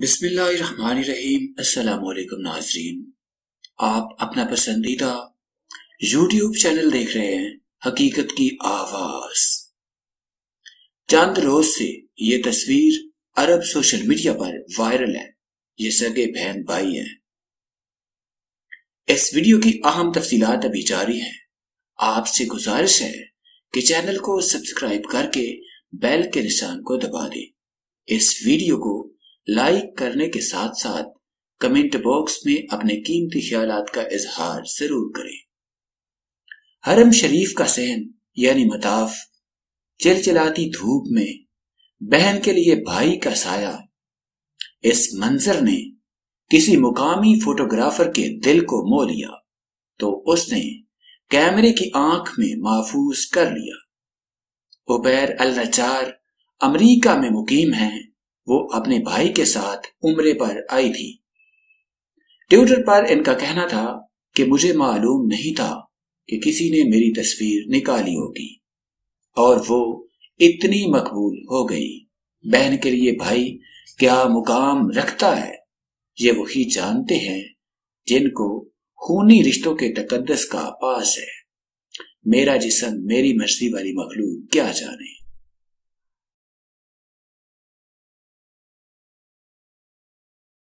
بسم اللہ الرحمن الرحیم۔ السلام علیکم ناظرین، آپ اپنا پسندیدہ یوٹیوب چینل دیکھ رہے ہیں حقیقت کی آواز۔ چند روز سے یہ تصویر عرب سوشل میڈیا پر وائرل ہے۔ یہ سگے بہن بھائی ہیں۔ اس ویڈیو کی اہم تفصیلات ابھی جاری ہیں۔ آپ سے گزارش ہے کہ چینل کو سبسکرائب کر کے بیل کے نشان کو دبا دیں۔ اس ویڈیو کو لائک کرنے کے ساتھ ساتھ کمنٹ باکس میں اپنے قیمتی خیالات کا اظہار ضرور کریں۔ حرم شریف کا صحن یعنی مطاف، چلچلاتی دھوپ میں بہن کے لیے بھائی کا سایہ، اس منظر نے کسی مقامی فوٹوگرافر کے دل کو مو لیا تو اس نے کیمرے کی آنکھ میں محفوظ کر لیا۔ عبیر النجار امریکہ میں مقیم ہیں۔ وہ اپنے بھائی کے ساتھ عمرے پر آئی تھی۔ ٹویٹر پر ان کا کہنا تھا کہ مجھے معلوم نہیں تھا کہ کسی نے میری تصویر نکالی ہوگی اور وہ اتنی مقبول ہو گئی۔ بہن کے لیے بھائی کیا مقام رکھتا ہے یہ وہی جانتے ہیں جن کو خونی رشتوں کے تقدس کا پاس ہے۔ میرا جسم میری مرضی والی مخلوق کیا جانے۔